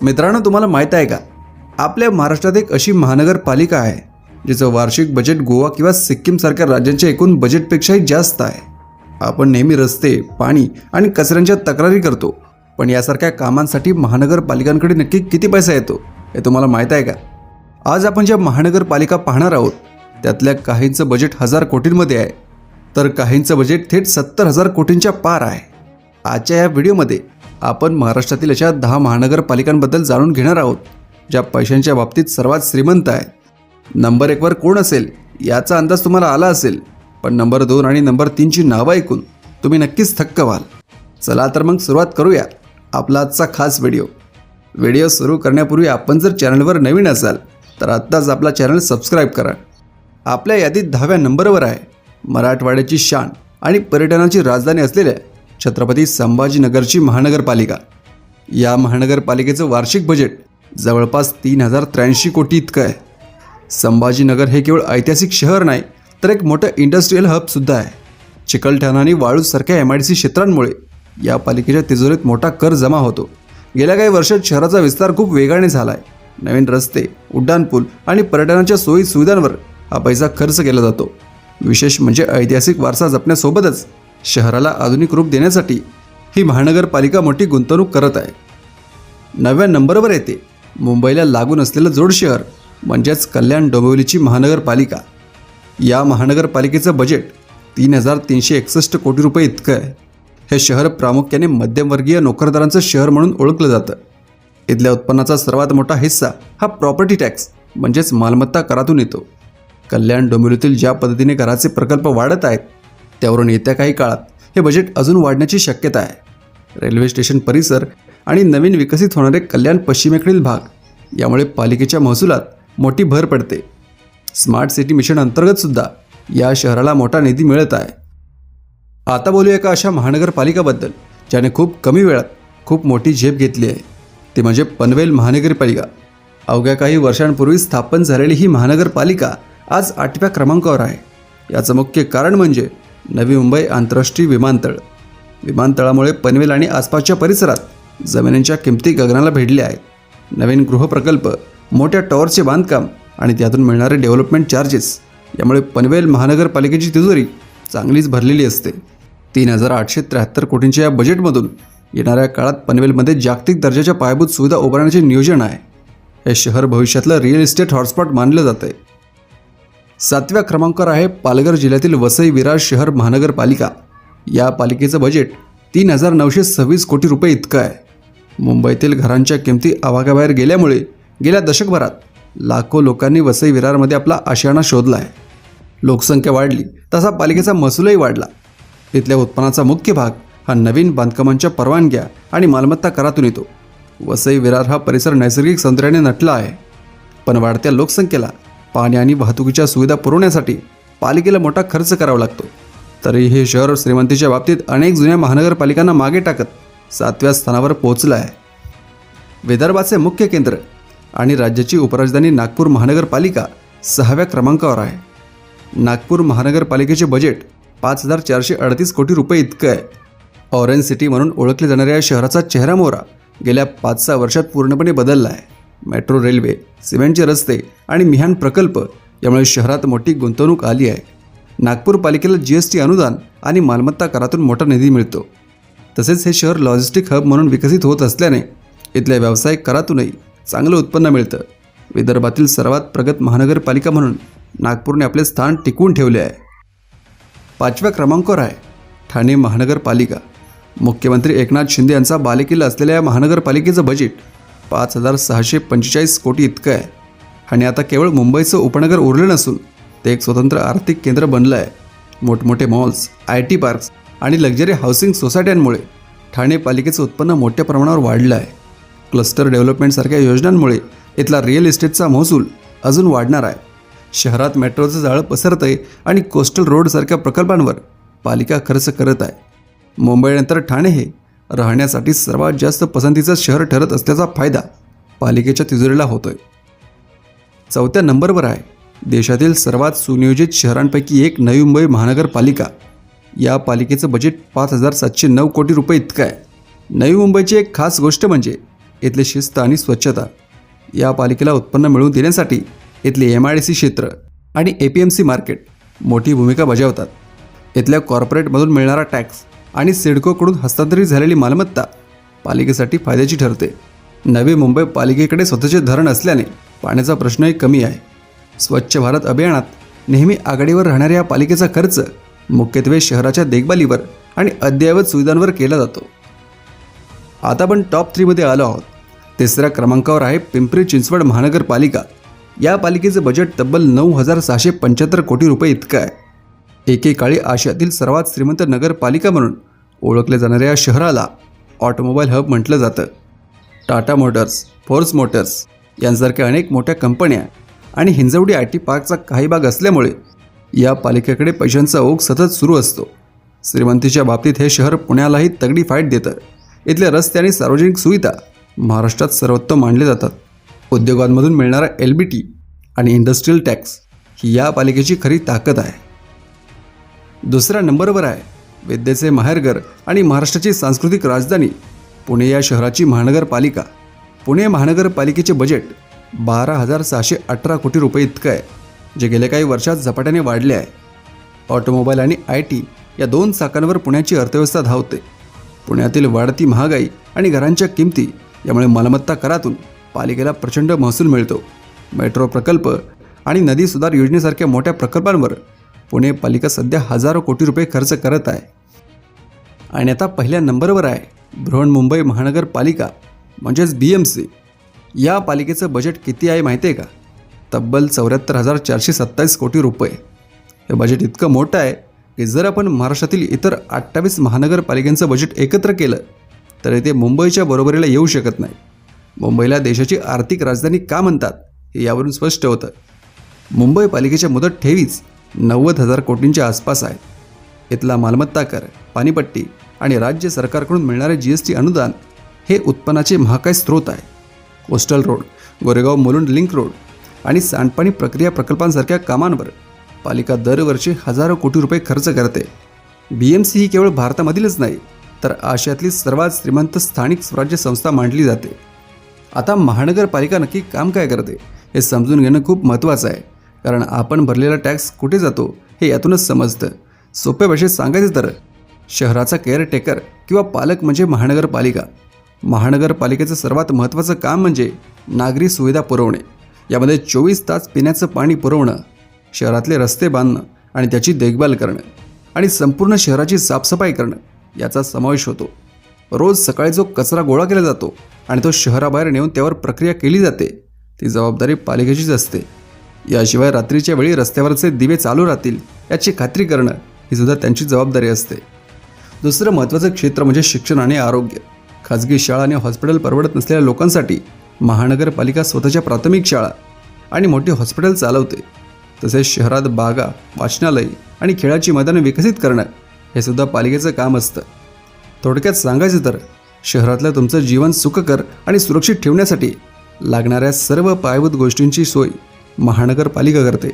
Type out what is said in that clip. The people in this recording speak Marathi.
मित्रांनो, तुम्हाला माहीत आहे का, आपल्या महाराष्ट्रात एक अशी महानगरपालिका आहे जिचं वार्षिक बजेट गोवा किंवा सिक्कीमसारख्या राज्यांच्या एकूण बजेटपेक्षाही जास्त आहे. आपण नेहमी रस्ते, पाणी आणि कचऱ्यांच्या तक्रारी करतो, पण यासारख्या कामांसाठी महानगरपालिकांकडे नक्की किती पैसा येतो हे तुम्हाला माहीत आहे का? आज आपण ज्या महानगरपालिका पाहणार आहोत त्यातल्या काहींचं बजेट 1000 कोटींमध्ये आहे, तर काहींचं बजेट थेट 70,000 कोटींच्या पार आहे. आजच्या या व्हिडिओमध्ये आपण महाराष्ट्रातील अशा 10 महानगरपालिकांबद्दल जाणून घेणार आहोत ज्या पैशांच्या बाबतीत सर्वात श्रीमंत आहेत. नंबर 1 वर कोण असेल याचा अंदाज तुम्हाला आला असेल, पण नंबर 2 आणि नंबर 3 ची नावं ऐकून तुम्ही नक्कीच थक्क व्हाल. चला तर मग सुरुवात करूया आपला आजचा खास व्हिडिओ सुरू करण्यापूर्वी आपण जर चॅनलवर नवीन असाल तर आत्ताच आपला चॅनल सबस्क्राईब करा. आपल्या यादीत 10व्या नंबरवर आहे मराठवाड्याची शान आणि पर्यटनाची राजधानी असलेल्या छत्रपती संभाजीनगरची महानगरपालिका. या महानगरपालिकेचं वार्षिक बजेट जवळपास 3083 कोटी इतकं आहे. संभाजीनगर हे केवळ ऐतिहासिक शहर नाही तर एक मोठं इंडस्ट्रियल हबसुद्धा आहे. चिकलठाणा आणि वाळूसारख्या MIDC क्षेत्रांमुळे या पालिकेच्या तिजोरीत मोठा कर जमा होतो. गेल्या काही वर्षात शहराचा विस्तार खूप वेगाने झाला आहे. नवीन रस्ते, उड्डाणपूल आणि पर्यटनाच्या सोयी सुविधांवर हा पैसा खर्च केला जातो. विशेष म्हणजे ऐतिहासिक वारसा जपण्यासोबतच शहराला आधुनिक रूप देण्यासाठी ही महानगरपालिका मोठी गुंतवणूक करत आहे. 9व्या नंबरवर येते मुंबईला लागून असलेलं जोड शहर म्हणजेच कल्याण डोंबिवलीची महानगरपालिका. या महानगरपालिकेचं बजेट 3361 कोटी रुपये इतकं आहे. हे शहर प्रामुख्याने मध्यमवर्गीय नोकरदारांचं शहर म्हणून ओळखलं जातं. इथल्या उत्पन्नाचा सर्वात मोठा हिस्सा हा प्रॉपर्टी टॅक्स म्हणजेच मालमत्ता करातून येतो. कल्याण डोंबिवलीतील ज्या पद्धतीने घराचे प्रकल्प वाढत आहेत त्यावरून येत्या काही काळात हे बजेट अजून वाढण्याची शक्यता आहे. रेल्वे स्टेशन परिसर आणि नवीन विकसित होणारे कल्याण पश्चिमेकडील भाग यामुळे पालिकेच्या महसुलात मोठी भर पडते. स्मार्ट सिटी मिशन अंतर्गत सुद्धा या शहराला मोठा निधी मिळत आहे. आता बोलूया एका अशा महानगरपालिकाबद्दल ज्याने खूप कमी वेळात खूप मोठी झेप घेतली आहे. ती म्हणजे पनवेल महानगरपालिका. अवघ्या काही वर्षांपूर्वी स्थापन झालेली ही महानगरपालिका आज 8व्या क्रमांकावर आहे. याचं मुख्य कारण म्हणजे नवी मुंबई आंतरराष्ट्रीय विमानतळ. विमानतळामुळे पनवेल आणि आसपासच्या परिसरात जमिनींच्या किमती गगनाला भिडल्या आहेत. नवीन गृहप्रकल्प, मोठ्या टॉवरचे बांधकाम आणि त्यातून मिळणारे डेव्हलपमेंट चार्जेस यामुळे पनवेल महानगरपालिकेची तिजोरी चांगलीच भरलेली असते. 3873 कोटींच्या या बजेटमधून येणाऱ्या काळात पनवेलमध्ये जागतिक दर्जाच्या पायाभूत सुविधा उभारण्याचे नियोजन आहे. हे शहर भविष्यातलं रिअल इस्टेट हॉटस्पॉट मानलं जातं. 7व्या क्रमांकावर आहे पालघर जिल्ह्यातील वसई विरार शहर महानगरपालिका. या पालिकेचं बजेट 3926 कोटी रुपये इतकं आहे. मुंबईतील घरांच्या किमती आवाक्याबाहेर गेल्यामुळे गेल्या दशकभरात लाखो लोकांनी वसई विरारमध्ये आपला आशियाणा शोधला आहे. लोकसंख्या वाढली तसा पालिकेचा महसूलही वाढला. इथल्या उत्पन्नाचा मुख्य भाग हा नवीन बांधकामांच्या परवानग्या आणि मालमत्ता करातून येतो. वसई विरार हा परिसर नैसर्गिक सौंदर्याने नटला आहे, पण वाढत्या लोकसंख्येला पाणी आणि वाहतुकीच्या सुविधा पुरवण्यासाठी पालिकेला मोठा खर्च करावा लागतो. तरी हे शहर श्रीमंतीच्या बाबतीत अनेक जुन्या महानगरपालिकांना मागे टाकत 7व्या स्थानावर पोहोचलं आहे. विदर्भाचे मुख्य केंद्र आणि राज्याची उपराजधानी नागपूर महानगरपालिका 6व्या क्रमांकावर आहे. नागपूर महानगरपालिकेचे बजेट 5438 कोटी रुपये इतकं आहे. ऑरेंज सिटी म्हणून ओळखले जाणाऱ्या या शहराचा चेहरामोहरा गेल्या 5-6 वर्षात पूर्णपणे बदलला आहे. मेट्रो रेल्वे, सिमेंटचे रस्ते आणि मिहान प्रकल्प यामुळे शहरात मोठी गुंतवणूक आली आहे. नागपूर पालिकेला GST अनुदान आणि मालमत्ता करातून मोठा निधी मिळतो. तसेच हे शहर लॉजिस्टिक हब म्हणून विकसित होत असल्याने इथल्या व्यावसायिक करातूनही चांगलं उत्पन्न मिळतं. विदर्भातील सर्वात प्रगत महानगरपालिका म्हणून नागपूरने आपले स्थान टिकवून ठेवले आहे. 5व्या क्रमांकावर आहे ठाणे महानगरपालिका. मुख्यमंत्री एकनाथ शिंदे यांचा बालेकिल्ला असलेल्या या महानगरपालिकेचं बजेट 5645 कोटी इतकं आहे. आणि आता केवळ मुंबईचं उपनगर उरलं नसून ते एक स्वतंत्र आर्थिक केंद्र बनलं आहे. मोठमोठे मॉल्स, IT पार्क्स आणि लक्झरी हाऊसिंग सोसायट्यांमुळे ठाणे पालिकेचं उत्पन्न मोठ्या प्रमाणावर वाढलं आहे. क्लस्टर डेव्हलपमेंटसारख्या योजनांमुळे इथला रिअल इस्टेटचा महसूल अजून वाढणार आहे. शहरात मेट्रोचं जाळं पसरतं आहे आणि कोस्टल रोडसारख्या प्रकल्पांवर पालिका खर्च करत आहे. मुंबईनंतर ठाणे हे राहण्यासाठी सर्वात जास्त पसंतीचं शहर ठरत असल्याचा फायदा पालिकेच्या तिजोरीला होतोय. 4थ्या नंबरवर आहे देशातील सर्वात सुनियोजित शहरांपैकी एक नवी मुंबई महानगरपालिका. या पालिकेचं बजेट 5709 कोटी रुपये इतकं आहे. नवी मुंबईची एक खास गोष्ट म्हणजे इथली शिस्त आणि स्वच्छता. या पालिकेला उत्पन्न मिळवून देण्यासाठी इथली MIDC क्षेत्र आणि APMC मार्केट मोठी भूमिका बजावतात. इथल्या कॉर्पोरेटमधून मिळणारा टॅक्स आणि सिडकोकडून हस्तांतरित झालेली मालमत्ता पालिकेसाठी फायद्याची ठरते. नवी मुंबई पालिकेकडे स्वतःचे धरण असल्याने पाण्याचा प्रश्नही कमी आहे. स्वच्छ भारत अभियानात नेहमी आघाडीवर राहणाऱ्या या पालिकेचा खर्च मुख्यत्वे शहराच्या देखभालीवर आणि अद्ययावत सुविधांवर केला जातो. आता आपण टॉप 3मध्ये आलो आहोत. तिसऱ्या क्रमांकावर आहे पिंपरी चिंचवड महानगरपालिका. या पालिकेचं बजेट तब्बल 9,675 कोटी रुपये इतकं आहे. एकेकाळी आशियातील सर्वात श्रीमंत नगरपालिका म्हणून ओळखल्या जाणाऱ्या या शहराला ऑटोमोबाईल हब म्हटलं जातं. टाटा मोटर्स, फोर्स मोटर्स यांसारख्या अनेक मोठ्या कंपन्या आणि हिंजवडी IT पार्कचा काही भाग असल्यामुळे या पालिकेकडे पैशांचा ओघ सतत सुरू असतो. श्रीमंतीच्या बाबतीत हे शहर पुण्यालाही तगडी फाईट देतं. इथले रस्ते आणि सार्वजनिक सुविधा महाराष्ट्रात सर्वोत्तम मानले जातात. उद्योगांमधून मिळणारा LBT आणि इंडस्ट्रियल टॅक्स ही या पालिकेची खरी ताकद आहे. दुसऱ्या नंबरवर आहे विद्येचे माहेरघर आणि महाराष्ट्राची सांस्कृतिक राजधानी पुणे या शहराची महानगरपालिका. पुणे महानगरपालिकेचे बजेट 12,618 कोटी रुपये इतकं आहे, जे गेल्या काही वर्षात झपाट्याने वाढले आहे. ऑटोमोबाईल आणि IT या दोन चाकांवर पुण्याची अर्थव्यवस्था धावते. पुण्यातील वाढती महागाई आणि घरांच्या किमती यामुळे मालमत्ता करातून पालिकेला प्रचंड महसूल मिळतो. मेट्रो प्रकल्प आणि नदी सुधार योजनेसारख्या मोठ्या प्रकल्पांवर पुणे पालिका सध्या हजारो कोटी रुपये खर्च करत आहे. आणि आता पहिल्या नंबरवर आहे बृहन्मुंबई महानगरपालिका म्हणजेच BMC. या पालिकेचं बजेट किती आहे माहिती आहे का? तब्बल 74,427 कोटी रुपये. हे बजेट इतकं मोठं आहे की जर आपण महाराष्ट्रातील इतर 28 महानगरपालिकांचं बजेट एकत्र केलं तर ते मुंबईच्या बरोबरीला येऊ शकत नाही. मुंबईला देशाची आर्थिक राजधानी का म्हणतात हे यावरून स्पष्ट होतं. मुंबई पालिकेच्या मुदत ठेवीच 90,000 कोटींच्या आसपास आहेत. इथला मालमत्ता कर, पाणीपट्टी आणि राज्य सरकारकडून मिळणारे GST अनुदान हे उत्पन्नाचे महाकाय स्रोत आहे. Coastal road, Goregaon Mulund link road आणि सांडपाणी प्रक्रिया प्रकल्पांसारख्या कामांवर पालिका दरवर्षी हजारो कोटी रुपये खर्च करते. BMC ही केवळ भारतामधीलच नाही तर आशियातली सर्वात श्रीमंत स्थानिक स्वराज्य संस्था मानली जाते. आता महानगरपालिका नक्की काम काय करते हे समजून घेणं खूप महत्त्वाचं आहे, कारण आपण भरलेला टॅक्स कुठे जातो हे यातूनच समजतं. सोप्या भाषेत सांगायचं तर शहराचा केअरटेकर किंवा पालक म्हणजे महानगरपालिका. महानगरपालिकेचं सर्वात महत्त्वाचं काम म्हणजे नागरी सुविधा पुरवणे. यामध्ये 24 तास पिण्याचं पाणी पुरवणं, शहरातले रस्ते बांधणं आणि त्याची देखभाल करणं आणि संपूर्ण शहराची साफसफाई करणं याचा समावेश होतो. रोज सकाळी जो कचरा गोळा केला जातो आणि तो शहराबाहेर नेऊन त्यावर प्रक्रिया केली जाते ती जबाबदारी पालिकेचीच असते. याशिवाय रात्रीच्या वेळी रस्त्यावरचे दिवे चालू राहतील याची खात्री करणं ही सुद्धा त्यांची जबाबदारी असते. दुसरं महत्त्वाचं क्षेत्र म्हणजे शिक्षण आणि आरोग्य. खाजगी शाळा आणि हॉस्पिटल परवडत नसलेल्या लोकांसाठी महानगरपालिका स्वतःच्या प्राथमिक शाळा आणि मोठी हॉस्पिटल चालवते. तसेच शहरात बागा, वाचनालय आणि खेळाची मैदाने विकसित करणं हे सुद्धा पालिकेचं काम असतं. थोडक्यात सांगायचं तर शहरातलं तुमचं जीवन सुखकर आणि सुरक्षित ठेवण्यासाठी लागणाऱ्या सर्व पायाभूत गोष्टींची सोय महानगरपालिका करते.